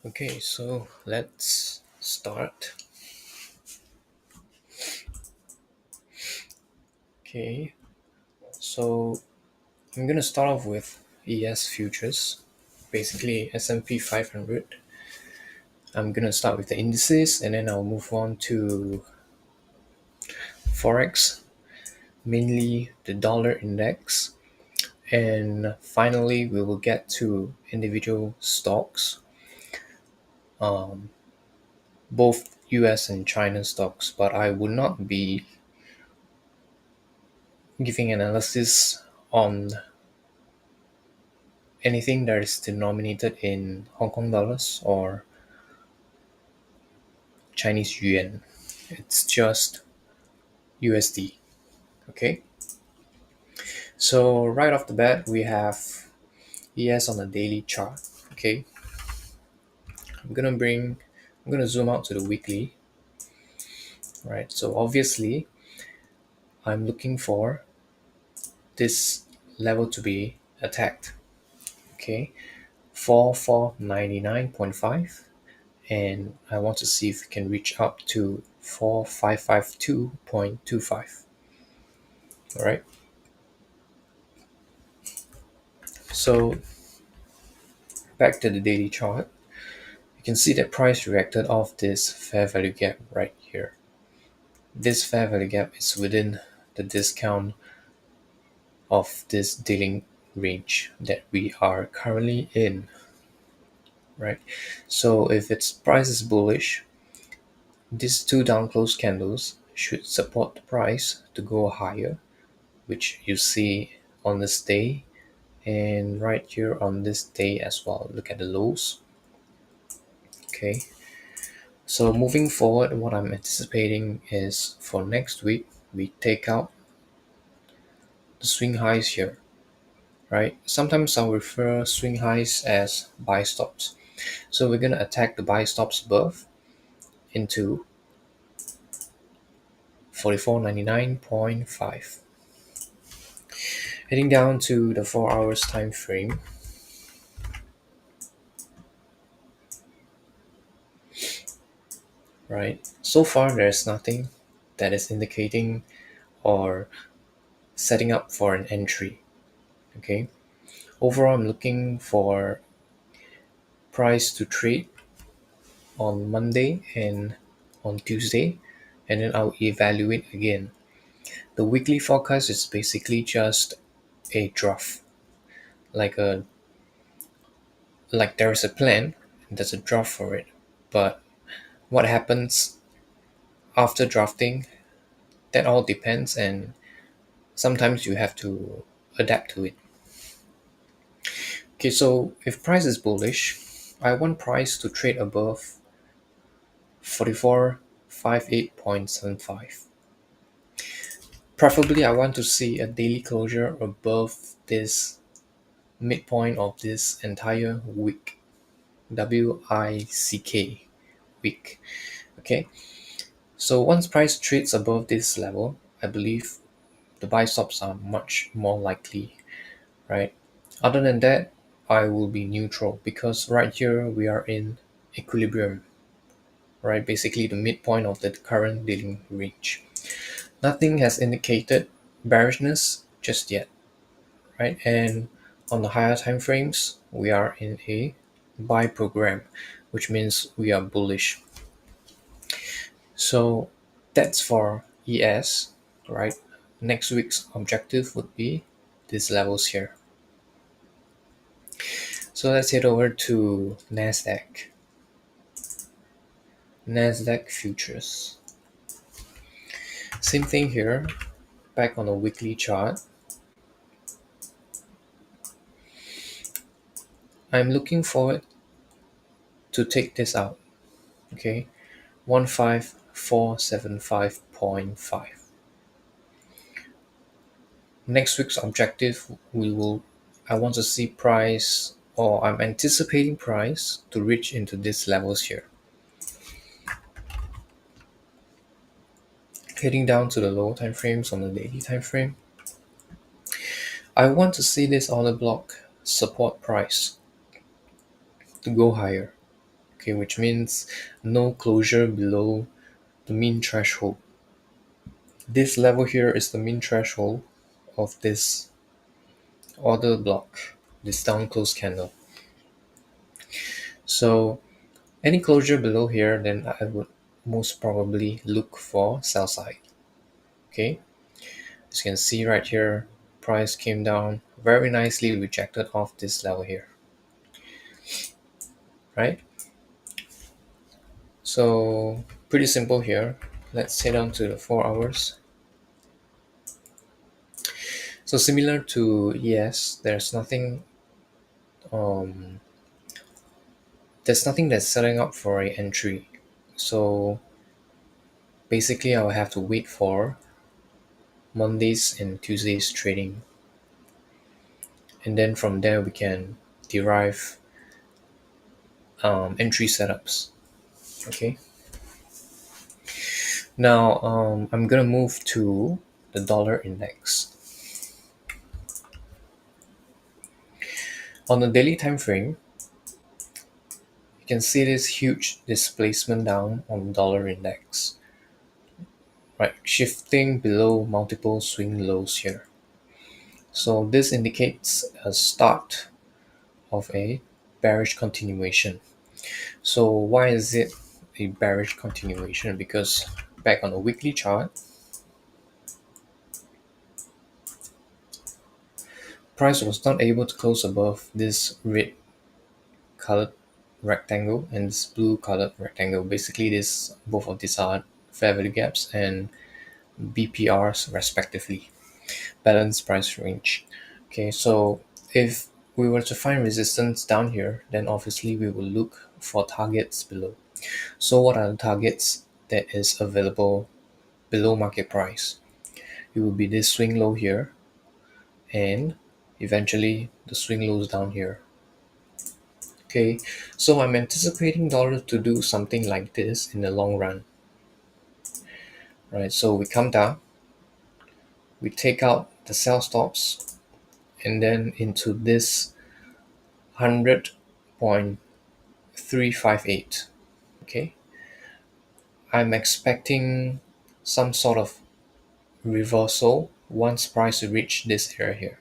Okay, so let's start. Okay, so I'm gonna start off with ES futures, basically S&P 500. I'm gonna start with the indices and then I'll move on to Forex, mainly the dollar index, and finally we will get to individual stocks, um, both US and China stocks, but I would not be giving analysis on anything that is denominated in Hong Kong dollars or Chinese yuan. It's just USD. Okay. So right off the bat, we have ES on the daily chart. Okay. I'm gonna zoom out to the weekly. Right. So obviously, I'm looking for this level to be attacked. Okay. 4499.5, and I want to see if we can reach up to 4552.25. All right. So back to the daily chart, you can see that price reacted off this fair value gap right here. This fair value gap is within the discount of this dealing range that we are currently in, right? So if its price is bullish, these two down close candles should support the price to go higher, which you see on this day and right here on this day as well. Look at the lows. Okay. So moving forward, what I'm anticipating is for next week, we take out the swing highs here, right? Sometimes I'll refer swing highs as buy stops. So we're going to attack the buy stops above into 4499.5. Heading down to the 4 hours time frame, right? So far, there's nothing that is indicating or setting up for an entry, okay? Overall, I'm looking for price to trade on Monday and on Tuesday, and then I'll evaluate again. The weekly forecast is basically just a draft, like a like there is a plan, and there's a draft for it. But what happens after drafting, that all depends, and sometimes you have to adapt to it. Okay, so if price is bullish, I want price to trade above 4458.75. Preferably, I want to see a daily closure above this midpoint of this entire week. WICK week. Okay. So once price trades above this level, I believe the buy stops are much more likely, right? Other than that, I will be neutral because right here we are in equilibrium, right? Basically the midpoint of the current dealing range. Nothing has indicated bearishness just yet, right? And on the higher time frames, we are in a buy program, which means we are bullish. So that's for ES, right? Next week's objective would be these levels here. So let's head over to NASDAQ. NASDAQ futures. Same thing here, back on the weekly chart. I'm looking forward to take this out, okay? 15475.5. Next week's objective, I want to see price, or I'm anticipating price to reach into these levels here. Heading down to the lower time frames on the daily time frame, I want to see this order block support price to go higher. okay, which means no closure below the mean threshold. This level here is the mean threshold of this order block, this down close candle. So any closure below here, then I would most probably look for sell side. Okay, as you can see right here, price came down very nicely, rejected off this level here, right? So pretty simple here. Let's head on to the 4 hours. So similar to ES, um, there's nothing that's setting up for a entry. So basically I will have to wait for Mondays and Tuesdays trading, and then from there we can derive entry setups. Okay, now I'm gonna move to the dollar index. On the daily time frame, you can see this huge displacement down on the dollar index, right, shifting below multiple swing lows here. So this indicates a start of a bearish continuation. So why is it a bearish continuation? Because back on the weekly chart, price was not able to close above this red colored rectangle and this blue colored rectangle. Basically, this both of these are fair value gaps and BPRs respectively, balanced price range. Okay, so if we were to find resistance down here, then obviously we will look for targets below. So what are the targets that is available below market price? It will be this swing low here, and eventually the swing lows down here. Okay, so I'm anticipating dollar to do something like this in the long run. Right, so we come down, we take out the sell stops, and then into this 100.358. Okay, I'm expecting some sort of reversal once price reach this area here.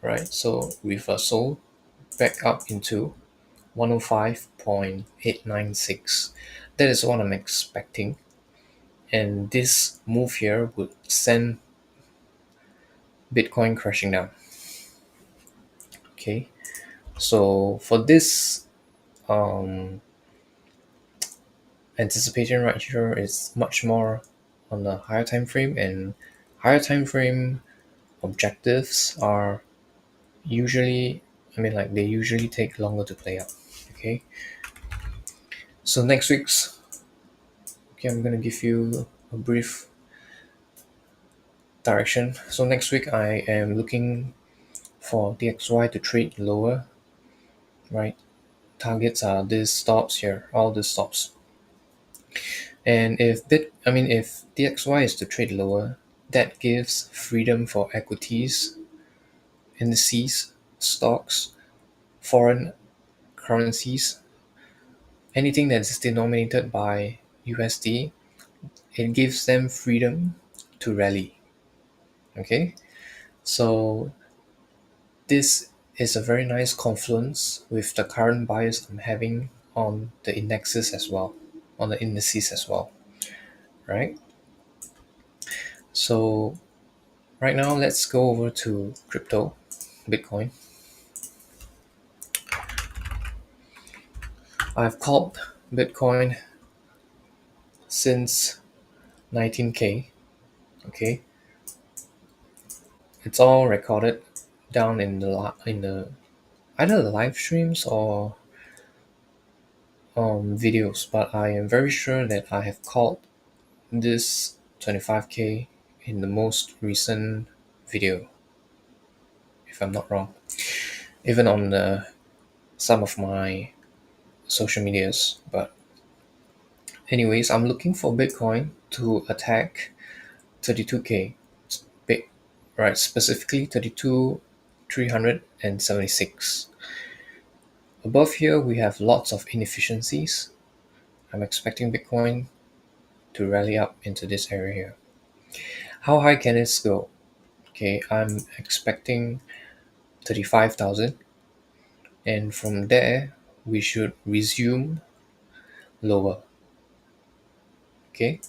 Right, so reversal back up into 105.896. That is what I'm expecting. And this move here would send Bitcoin crashing down. Okay, so for this anticipation right here is much more on the higher time frame, and higher time frame objectives are usually, they usually take longer to play out. Okay, so next week's, okay, I'm gonna give you a brief direction. So next week I am looking for DXY to trade lower, right? Targets are these stops here, all the stops. And if DXY is to trade lower, that gives freedom for equities, indices, stocks, foreign currencies, anything that is denominated by USD. It gives them freedom to rally. Okay, so this is a very nice confluence with the current bias I'm having on the indexes as well, on the indices as well, right? So right now, let's go over to crypto, Bitcoin. I've called Bitcoin since 19K. Okay, it's all recorded down in the either the live streams or videos, but I am very sure that I have called this 25K in the most recent video, if I'm not wrong. Even on some of my social medias. But anyways, I'm looking for Bitcoin to attack 32K. Big, right? Specifically 32,376. Above here, we have lots of inefficiencies. I'm expecting Bitcoin to rally up into this area here. How high can this go? Okay, I'm expecting 35,000, and from there we should resume lower. Okay,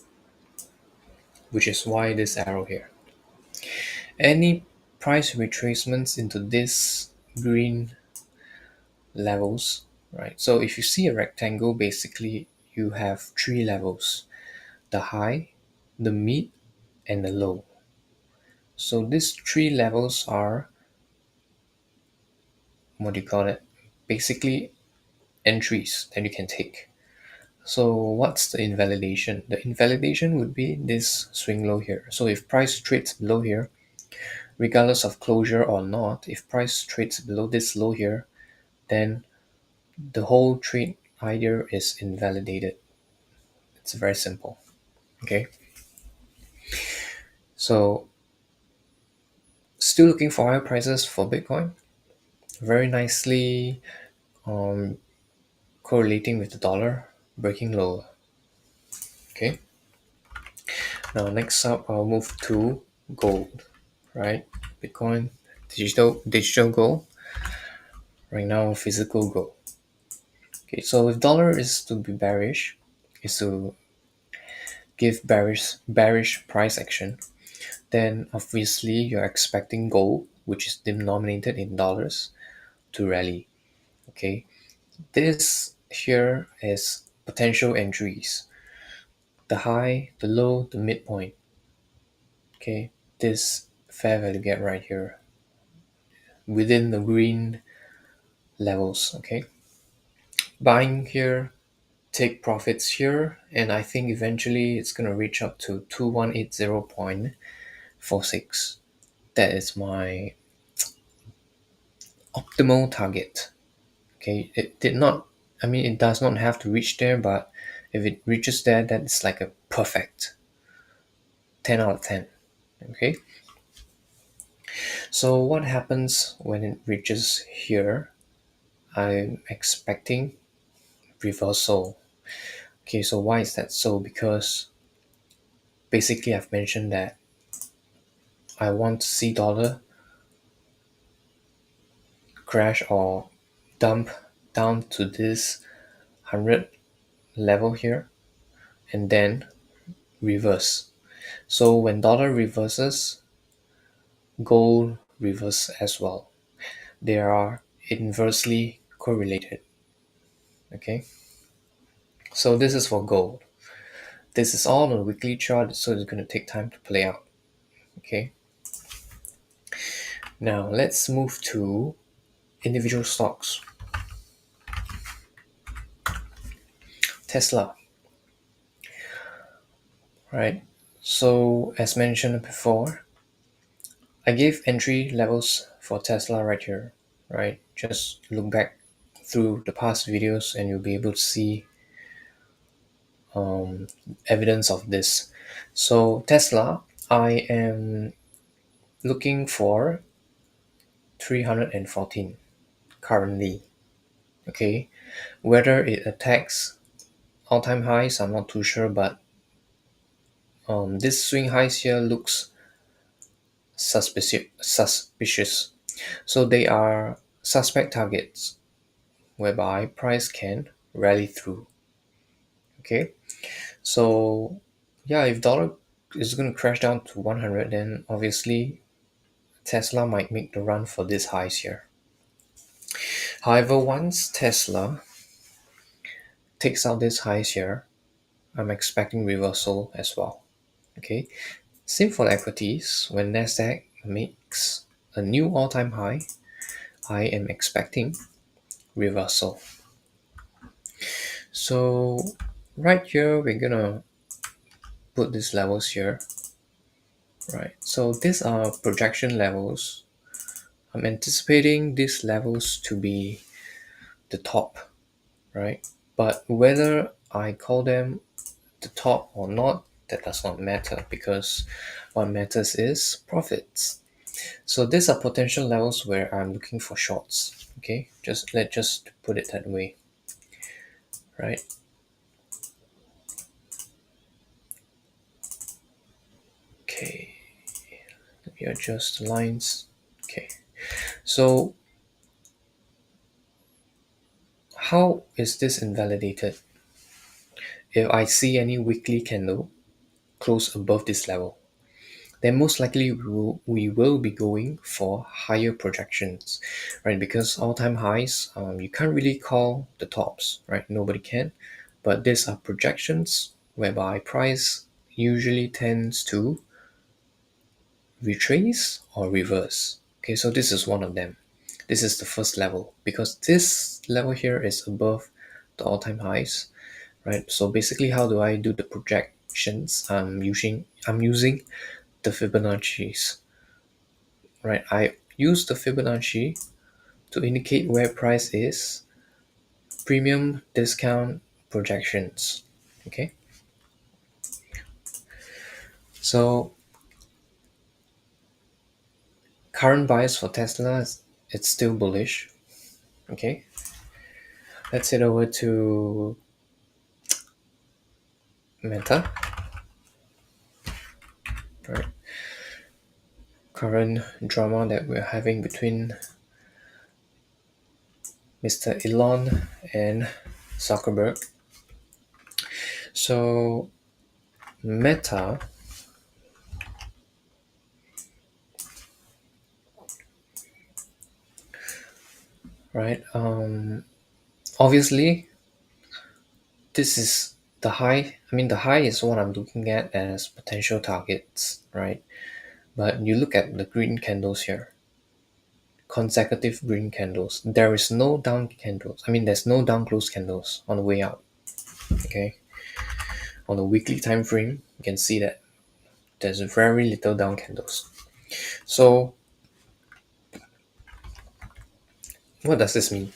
which is why this arrow here. Any price retracements into this green levels, right? So if you see a rectangle, basically you have three levels: the high, the mid, and the low. So these three levels are, what do you call it? Basically entries that you can take. So what's the invalidation? The invalidation would be this swing low here. So if price trades below here, regardless of closure or not, if price trades below this low here, then the whole trade idea is invalidated. It's very simple. Okay. So still looking for higher prices for Bitcoin. Very nicely um, correlating with the dollar, breaking lower. Okay. Now next up, I'll move to gold. Right, Bitcoin, digital gold. Right now, physical gold. Okay, so if dollar is to be bearish, is to give bearish price action, then obviously you're expecting gold, which is denominated in dollars, to rally. Okay, this here is potential entries: the high, the low, the midpoint. Okay, this fair value gap right here within the green levels. Okay, buying here, take profits here, and I think eventually it's going to reach up to 2180.46. That is my optimal target. Okay, it did not, I mean, it does not have to reach there, but if it reaches there, that's like a perfect 10 out of 10. Okay, so what happens when it reaches here? I'm expecting reversal. Okay, so why is that so? Because basically I've mentioned that I want to see dollar crash or dump down to this 100 level here and then reverse. So when dollar reverses, gold reverse as well. They are inversely correlated. Okay, so this is for gold. This is all on a weekly chart, so it's going to take time to play out. Okay, now let's move to individual stocks. Tesla. Right, so as mentioned before, I gave entry levels for Tesla right here, right? Just look back through the past videos and you'll be able to see evidence of this. So Tesla, I am looking for 314 currently. Okay, whether it attacks all-time highs, I'm not too sure, but this swing highs here looks suspicious. So they are suspect targets whereby price can rally through. Okay, so yeah, if dollar is going to crash down to 100, then obviously Tesla might make the run for this highs here. However, once Tesla takes out this highs here, I'm expecting reversal as well. Okay, same for equities. When Nasdaq makes a new all-time high, I am expecting reversal. So right here, we're gonna put these levels here. Right, so these are projection levels. I'm anticipating these levels to be the top, right? But whether I call them the top or not, that does not matter, because what matters is profits. So these are potential levels where I'm looking for shorts. Okay, let's just put it that way, right? Okay, let me adjust the lines. Okay, so how is this invalidated? If I see any weekly candle close above this level, then most likely we will be going for higher projections, right? Because all-time highs, you can't really call the tops, right? Nobody can, but these are projections whereby price usually tends to retrace or reverse. Okay, so this is one of them. This is the first level because this level here is above the all-time highs, right? So basically, how do I do the projections? I'm using the Fibonacci's, right? I use the Fibonacci to indicate where price is, premium, discount, projections. Okay, so current bias for Tesla it's still bullish. Okay, let's head over to Meta. Right, current drama that we're having between Mr. Elon and Zuckerberg. So Meta, right? Obviously, this is the high. I mean, the high is what I'm looking at as potential targets, right? But you look at the green candles here, consecutive green candles. There is no down candles. I mean, there's no down close candles on the way out. Okay, on the weekly time frame, you can see that there's very little down candles. So, what does this mean?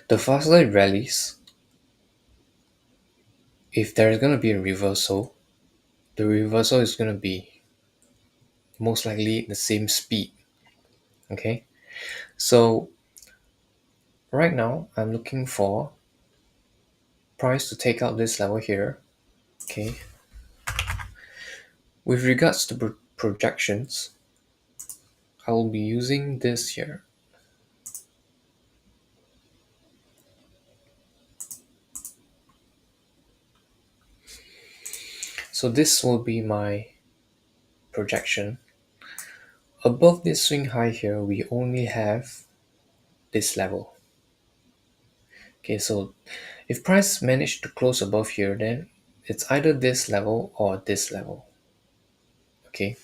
The faster it rallies, if there is going to be a reversal, the reversal is going to be most likely the same speed. Okay, so right now I'm looking for price to take out this level here. Okay, with regards to projections, I will be using this here. So this will be my projection. Above this swing high here, we only have this level. Okay, so if price managed to close above here, then it's either this level or this level. Okay,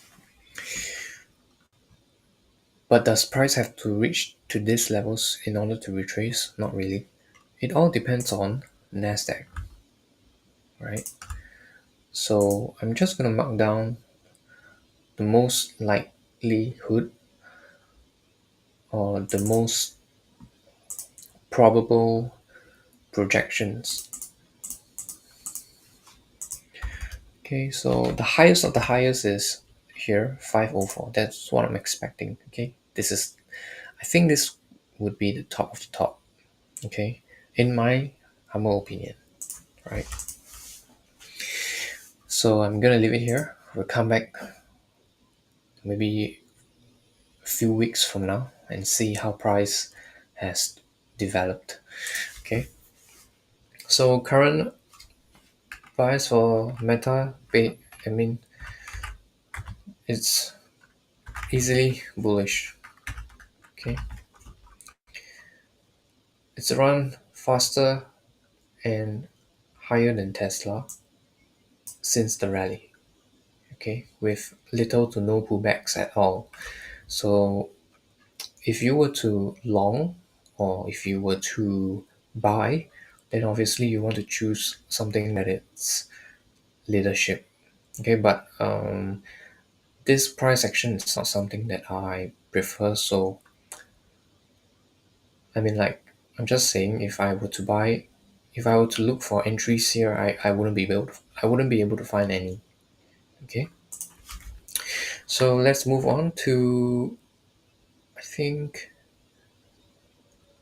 but does price have to reach to these levels in order to retrace? Not really. It all depends on Nasdaq, right? So I'm just gonna mark down the most likelihood or the most probable projections. Okay, so the highest of the highest is here 504. That's what I'm expecting. Okay, I think this would be the top of the top. Okay, in my humble opinion, right? So I'm gonna leave it here. We'll come back maybe a few weeks from now and see how price has developed. Okay, so current price for Meta, I mean, it's easily bullish. Okay, it's run faster and higher than Tesla since the rally. Okay, with little to no pullbacks at all. So if you were to long or if you were to buy, then obviously you want to choose something that it's leadership. Okay, but this price action is not something that I prefer. So I mean, like I'm just saying, if I were to look for entries here, I wouldn't be able to, I wouldn't be able to find any. Okay, so let's move on to think,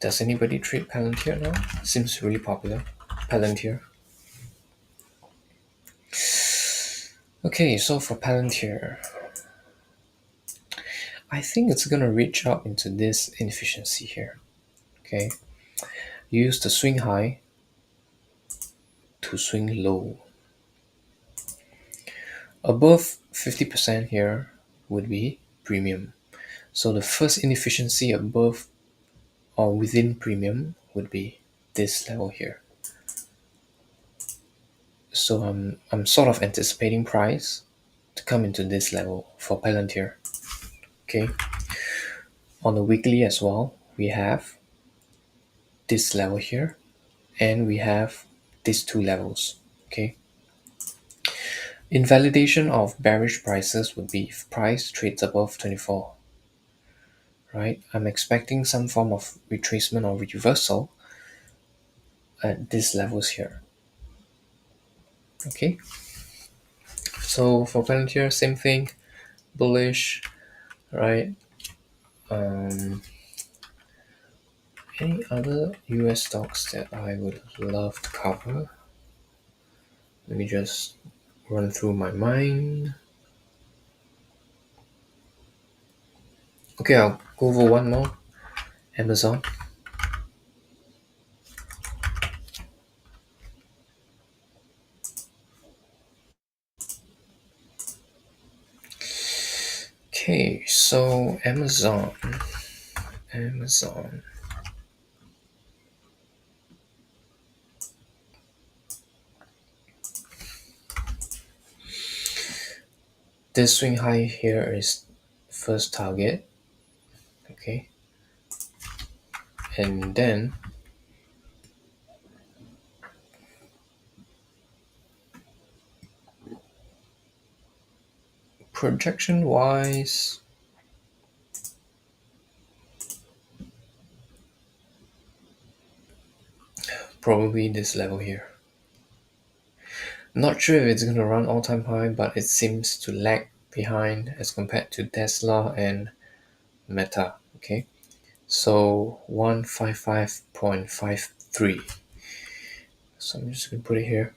does anybody trade Palantir now? Seems really popular. Palantir. Okay, so for Palantir, I think it's gonna reach up into this inefficiency here. Okay, use the swing high to swing low. Above 50% here would be premium. So the first inefficiency above or within premium would be this level here. So I'm sort of anticipating price to come into this level for Palantir. Okay. On the weekly as well, we have this level here, and we have these two levels. Okay. Invalidation of bearish prices would be if price trades above 24. Right? I'm expecting some form of retracement or reversal at these levels here. Okay. So for Palantir, same thing, bullish, right? Any other US stocks that I would love to cover? Let me just run through my mind. Okay, I'll go over one more. Amazon. Okay, so Amazon. This swing high here is first target. Okay. And then projection wise, probably this level here. Not sure if it's gonna run all-time high, but it seems to lag behind as compared to Tesla and Meta. Okay, so 155.53. So I'm just gonna put it here.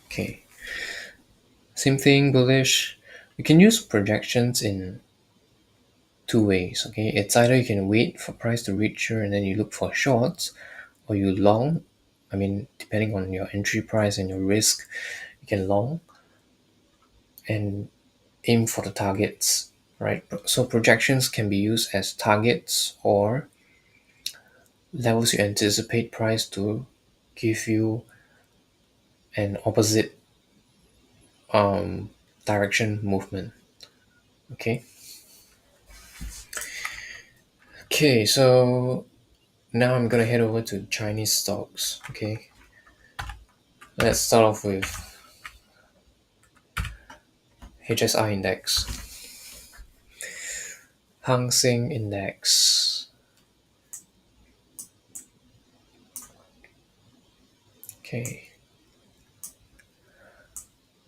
Okay, same thing, bullish. You can use projections in two ways. Okay, it's either you can wait for price to reach here and then you look for shorts, or you long. I mean, depending on your entry price and your risk, you can long and aim for the targets, right? So projections can be used as targets or levels you anticipate price to give you an opposite um, direction movement. Okay. Okay, so now I'm gonna head over to Chinese stocks. Okay, let's start off with HSI index, Hang Seng index. Okay,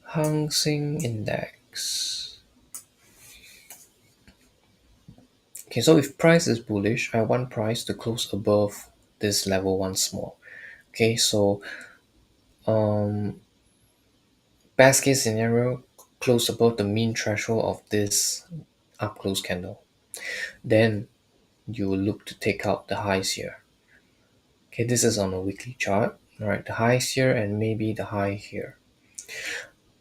Hang Seng index. Okay, so if price is bullish, I want price to close above this level once more. Okay, so best case scenario, close above the mean threshold of this up close candle. Then you will look to take out the highs here. Okay, this is on a weekly chart. All right, the highs here and maybe the high here.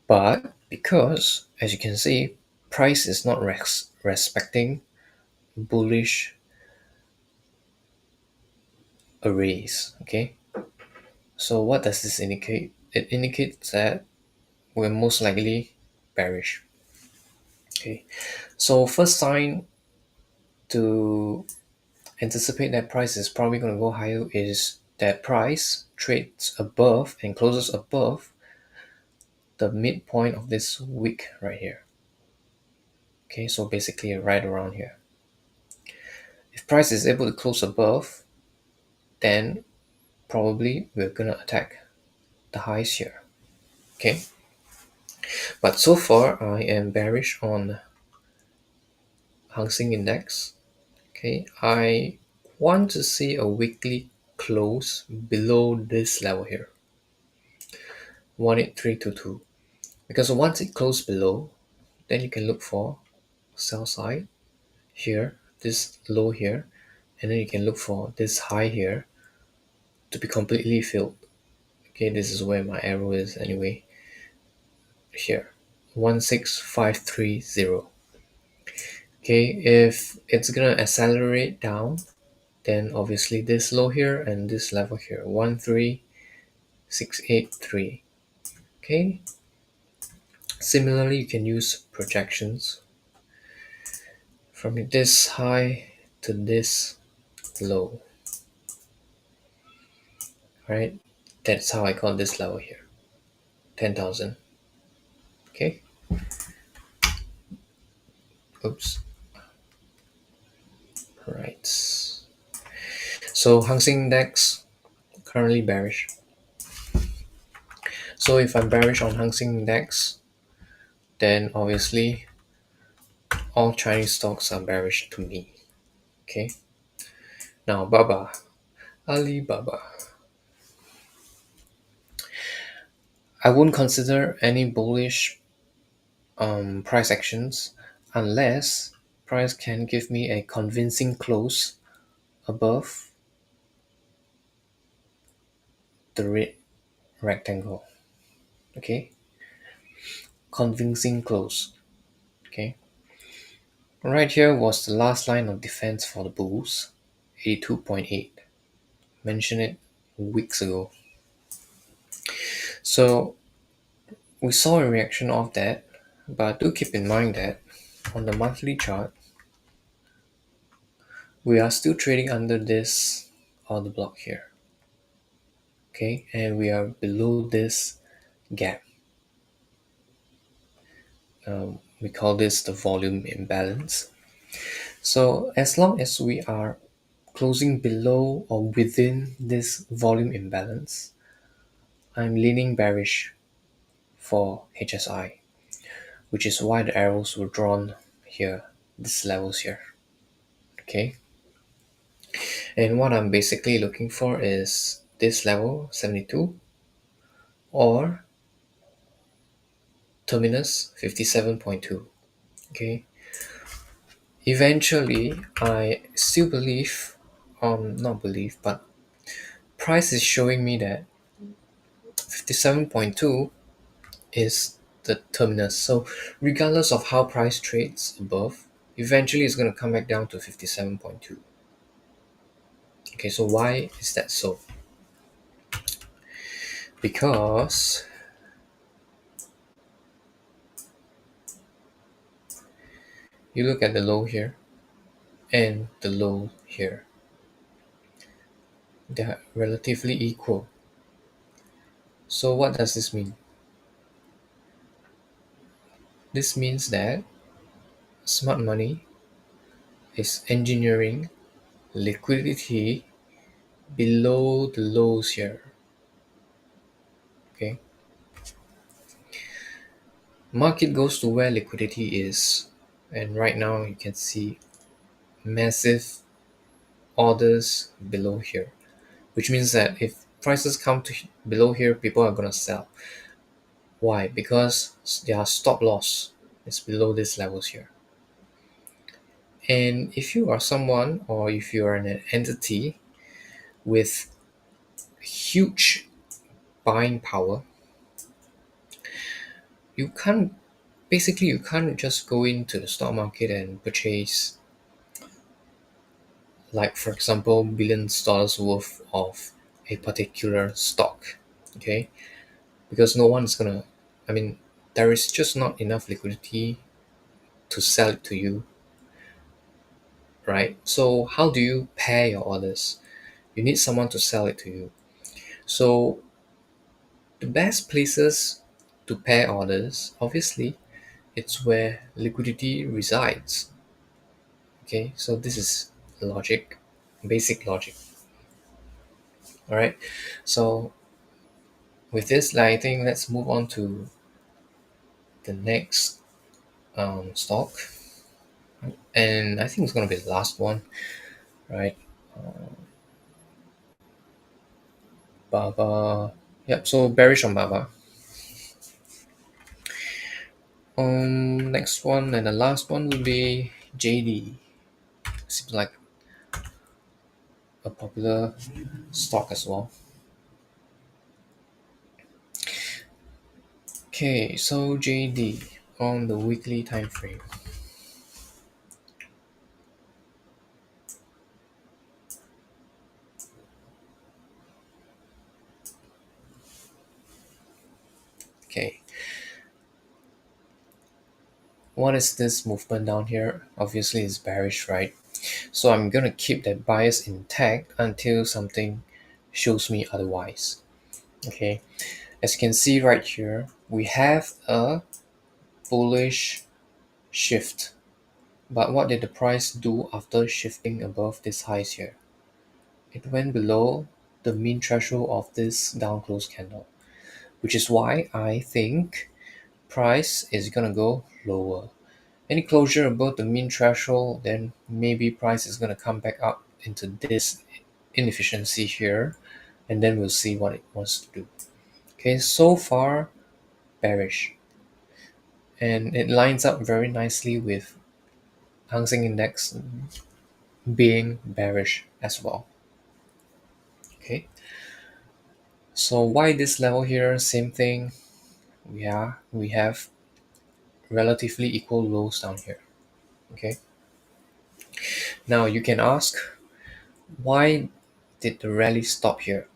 But because, as you can see, price is not respecting bullish arrays. Okay, so what does this indicate? It indicates that we're most likely bearish. Okay, so first sign to anticipate that price is probably going to go higher is that price trades above and closes above the midpoint of this wick right here. Okay, so basically right around here. If price is able to close above, then probably we're gonna attack the highs here. Okay, but so far I am bearish on Hang Seng Index. Okay, I want to see a weekly close below this level here, 18322. Because once it closes below, then you can look for sell side here, this low here, and then you can look for this high here to be completely filled. Okay, this is where my arrow is anyway. Here, 16530. Okay, if it's gonna accelerate down, then obviously this low here and this level here, 13683. Okay, similarly you can use projections from this high to this low, right? That's how I call this level here, 10,000. Okay, oops, right. So Hang Seng Index currently bearish. So if I'm bearish on Hang Seng Index, then obviously all Chinese stocks are bearish to me. Okay. Now Baba, Alibaba. I wouldn't consider any bullish price actions unless price can give me a convincing close above the red rectangle. Okay, convincing close. Okay, right here was the last line of defense for the bulls, 82.8. Mentioned it weeks ago. So we saw a reaction of that, but do keep in mind that on the monthly chart, we are still trading under this order block here. Okay, and we are below this gap. We call this the volume imbalance. So as long as we are closing below or within this volume imbalance, I'm leaning bearish for HSI, which is why the arrows were drawn here, these levels here. Okay, and what I'm basically looking for is this level 72 or terminus 57.2. Okay, eventually I still believe, not believe, but price is showing me that 57.2 is the terminus. So regardless of how price trades above, eventually it's going to come back down to 57.2. Okay, so why is that so? Because you look at the low here and the low here, they're relatively equal. So what does this mean? This means that smart money is engineering liquidity below the lows here. Okay, market goes to where liquidity is, and right now you can see massive orders below here, which means that if prices come to below here, people are gonna sell. Why? Because their stop loss is below these levels here. And if you are someone or if you are an entity with huge buying power, you can't you can't just go into the stock market and purchase, like for example, billions dollars worth of a particular stock. Okay, because no one's gonna, I mean, there is just not enough liquidity to sell it to you, right? So how do you pair your orders? You need someone to sell it to you. So the best places to pair orders, obviously, it's where liquidity resides. Okay, so this is logic, basic logic. All right. So with this, I think let's move on to the next stock, and I think it's gonna be the last one, right? Baba. Yep. So bearish on Baba. Next one and the last one will be JD. Seems like a popular stock as well. Okay, so JD on the weekly time frame. Okay, what is this movement down here? Obviously, it's bearish, right? So I'm gonna keep that bias intact until something shows me otherwise. Okay, as you can see right here, we have a bullish shift. But what did the price do after shifting above this highs here? It went below the mean threshold of this down close candle, which is why I think price is gonna go lower. Any closure above the mean threshold, then maybe price is gonna come back up into this inefficiency here, and then we'll see what it wants to do. Okay, so far bearish, and it lines up very nicely with Hang Seng Index being bearish as well. Okay, so why this level here? Same thing. Yeah, we have relatively equal lows down here. Okay, now you can ask, why did the rally stop here?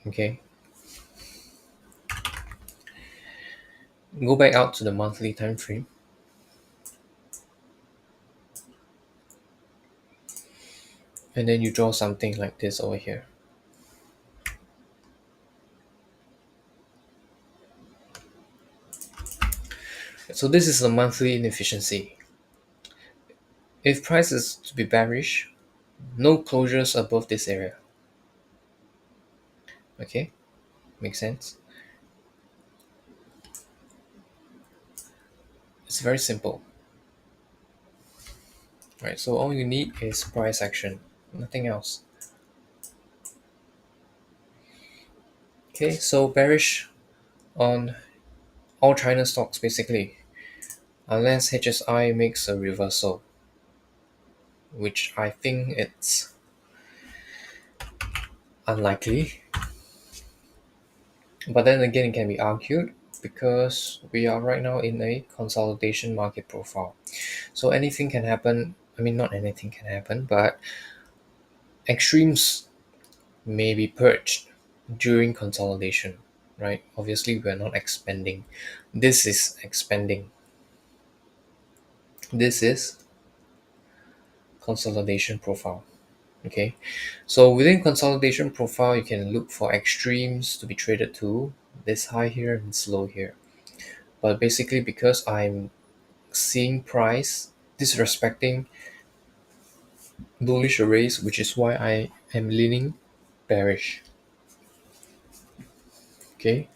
Okay, go back out to the monthly time frame, and then you draw something like this over here. So this is the monthly inefficiency. If price is to be bearish, no closures above this area. Okay, makes sense. It's very simple. Right, so all you need is price action, nothing else. Okay, so bearish on all China stocks basically, unless HSI makes a reversal, which I think it's unlikely. But then again, it can be argued because we are right now in a consolidation market profile. So anything can happen. I mean, not anything can happen, but extremes may be purged during consolidation, right? Obviously, we're not expanding. This is expanding. This is consolidation profile. Okay, so within consolidation profile, you can look for extremes to be traded to, this high here and this low here. But basically, because I'm seeing price disrespecting bullish arrays, which is why I am leaning bearish. Okay,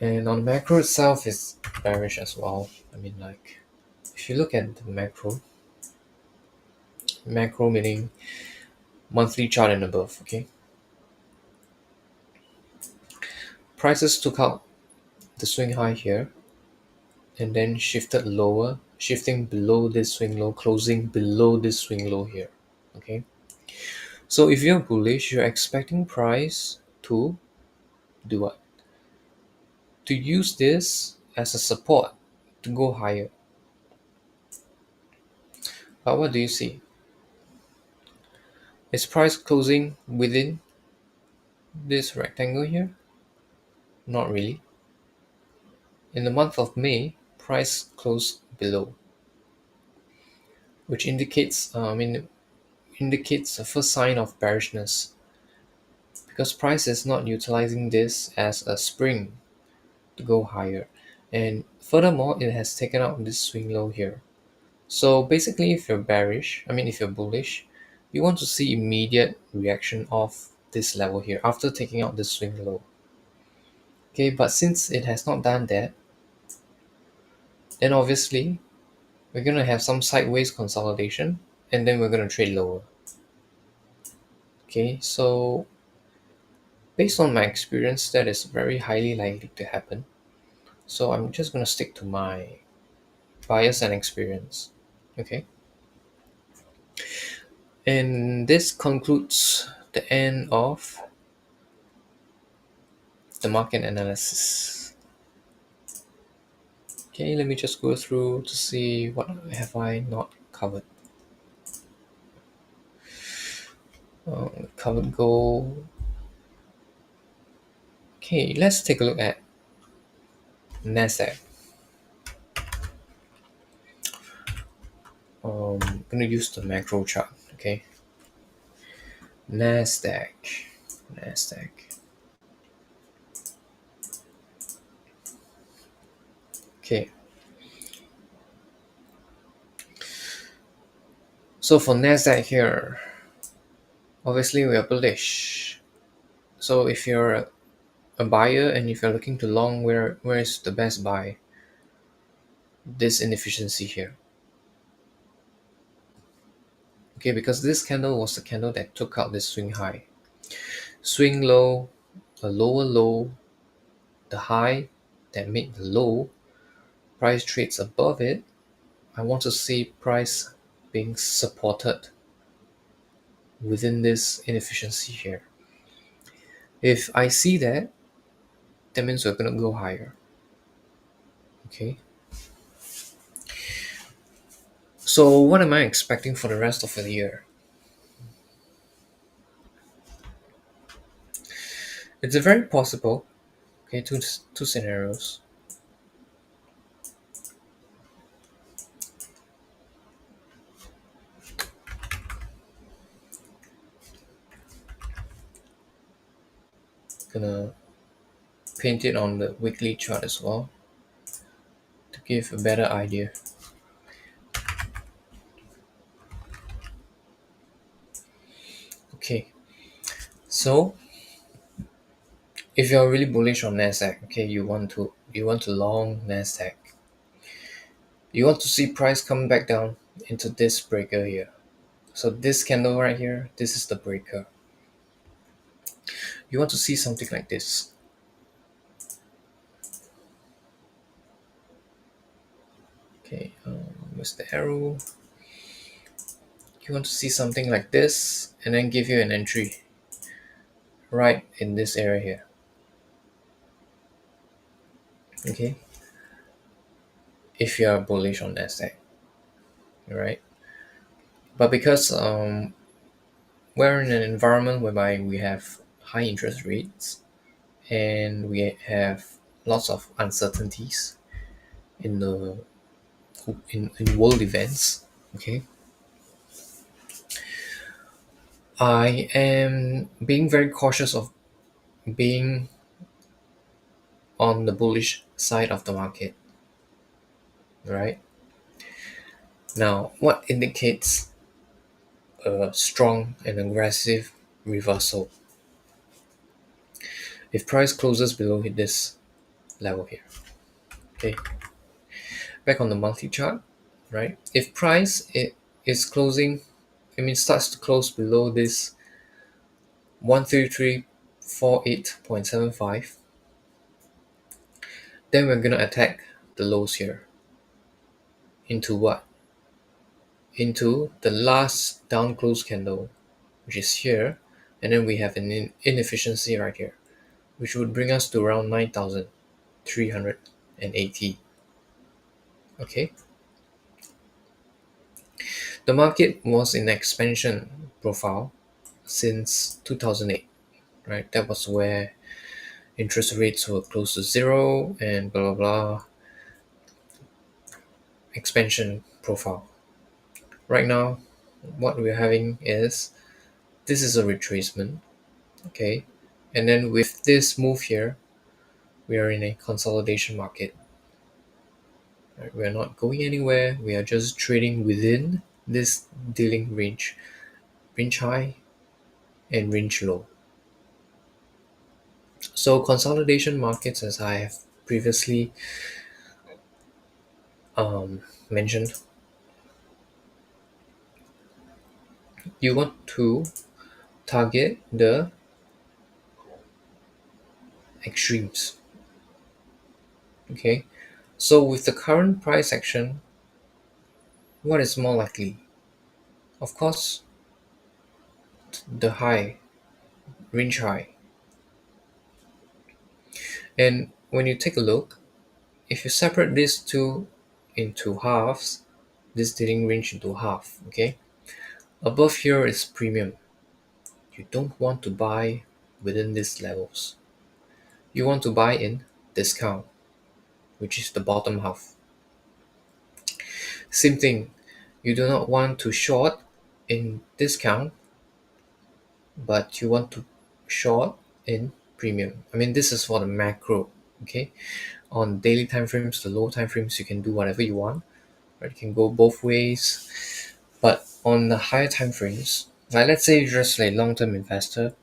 and on macro itself is bearish as well. I mean, like, if you look at the macro meaning monthly chart and above. Okay, prices took out the swing high here and then shifted lower, shifting below this swing low, closing below this swing low here. Okay, so if you're bullish, you're expecting price to do what? To use this as a support to go higher. But what do you see? Is price closing within this rectangle here? Not really. In the month of May, price closed below, which indicates a first sign of bearishness because price is not utilizing this as a spring to go higher. And furthermore, it has taken out this swing low here. So basically, if you're bullish, You want to see immediate reaction of this level here after taking out the swing low. Okay, but since it has not done that, then obviously we're going to have some sideways consolidation and then we're going to trade lower. Okay, so based on my experience, that is very highly likely to happen. So I'm just going to stick to my bias and experience. Okay, and this concludes the end of the market analysis. Okay, let me just go through to see what have I not covered. Covered gold. Okay, let's take a look at Nasdaq. I'm gonna use the macro chart. Okay, Nasdaq. Okay, so for Nasdaq here, obviously we are bullish. So if you're a buyer and if you're looking to long, where is the best buy? This inefficiency here. Okay, because this candle was the candle that took out this swing high, swing low, a lower low, the high that made the low, price trades above it. I want to see price being supported within this inefficiency here. If I see that, that means we're gonna go higher. Okay. So what am I expecting for the rest of the year? It's a very possible. Okay, two scenarios. Gonna paint it on the weekly chart as well to give a better idea. Okay, so if you're really bullish on Nasdaq, okay, you want to long Nasdaq. You want to see price come back down into this breaker here. So this candle right here, this is the breaker. You want to see something like this. Okay, where's the arrow? You want to see something like this and then give you an entry right in this area here. Okay, if you are bullish on Nasdaq, right? But because we're in an environment whereby we have high interest rates and we have lots of uncertainties in the in world events. Okay, I am being very cautious of being on the bullish side of the market, right? Now, what indicates a strong and aggressive reversal? If price closes below this level here, okay, back on the monthly chart, right? If price it is closing, I mean starts to close below this 13348.75, then we're gonna attack the lows here into what? Into the last down close candle, which is here, and then we have an inefficiency right here, which would bring us to around 9,380. Okay, the market was in expansion profile since 2008, right? That was where interest rates were close to zero and blah blah blah. Expansion profile. Right now, what we're having is this is a retracement, okay, and then with this move here, we are in a consolidation market. Right? We are not going anywhere. We are just trading within this dealing range range high, and range low. So consolidation markets, as I have previously mentioned, you want to target the extremes. Okay, so with the current price action, what is more likely? Of course, the high, range high. And when you take a look, if you separate these two into halves, this didn't range into half. Okay, above here is premium. You don't want to buy within these levels. You want to buy in discount, which is the bottom half. Same thing, you do not want to short in discount, but you want to short in premium. I mean, this is for the macro. Okay, on daily time frames, the low time frames, you can do whatever you want. Right, you can go both ways. But on the higher time frames, like let's say you're just a long-term investor,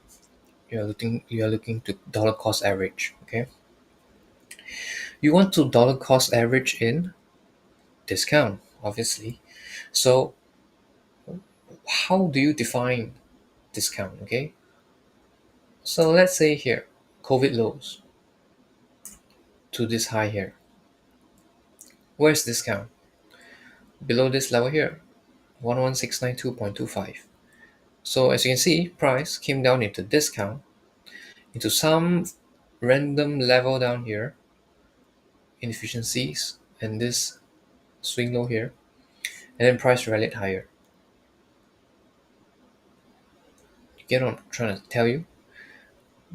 you're looking to dollar cost average. Okay, you want to dollar cost average in discount, obviously. So how do you define discount? Okay, so let's say here, COVID lows to this high here. Where's discount? Below this level here, 11692.25. So as you can see, price came down into discount into some random level down here, inefficiencies, and this swing low here, and then price rallied higher. You get what I'm trying to tell you?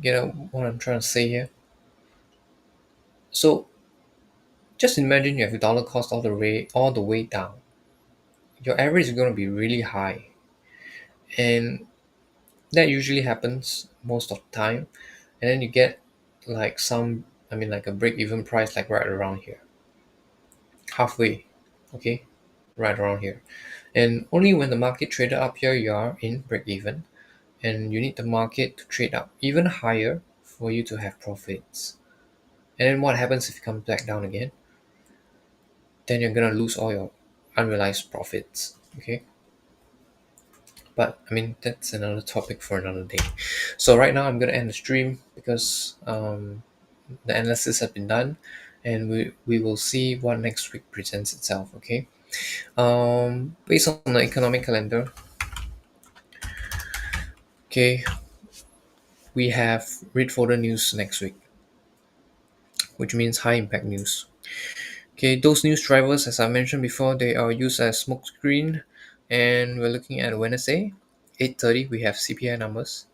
Get what I'm trying to say here? So just imagine you have your dollar cost all the way down. Your average is going to be really high, and that usually happens most of the time. And then you get like like a break even price, like right around here, halfway. Okay, right around here. And only when the market traded up here, you are in break even, and you need the market to trade up even higher for you to have profits. And then what happens if it comes back down again? Then you're gonna lose all your unrealized profits. Okay, but I mean that's another topic for another day. So right now I'm gonna end the stream because the analysis has been done, and we will see what next week presents itself. Okay, based on the economic calendar, okay, we have read folder news next week, which means high impact news. Okay, those news drivers, as I mentioned before, they are used as smokescreen, and we're looking at Wednesday, 8:30. We have CPI numbers,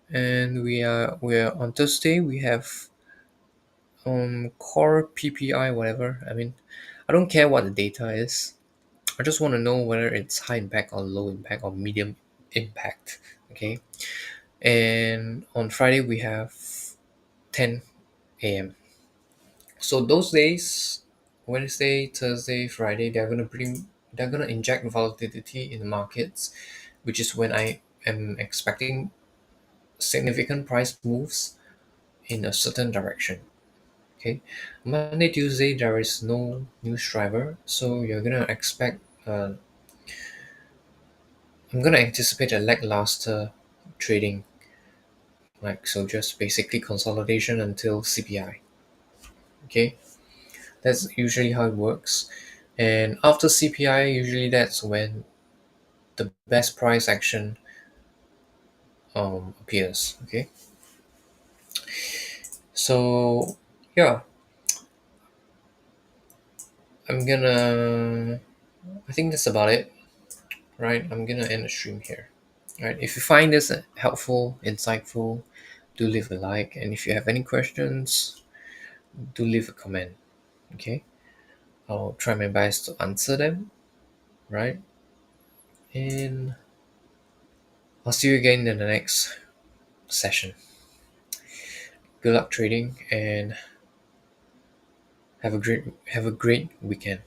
and we're on Thursday. We have core PPI, whatever. I mean, I don't care what the data is. I just want to know whether it's high impact or low impact or medium impact. Okay, and on Friday we have 10 a.m. So those days, Wednesday, Thursday, Friday, they're gonna inject volatility in the markets, which is when I am expecting significant price moves in a certain direction. Okay, Monday, Tuesday, there is no news driver, so you're gonna expect. I'm gonna anticipate a lackluster trading, like so, just basically consolidation until CPI. Okay, that's usually how it works. And after CPI, usually that's when the best price action appears. Okay, so yeah, I'm gonna. I think that's about it, right? I'm gonna end the stream here. Right. If you find this helpful, insightful, do leave a like, and if you have any questions, do leave a comment. Okay, I'll try my best to answer them. Right, and I'll see you again in the next session. Good luck trading, and have a great weekend.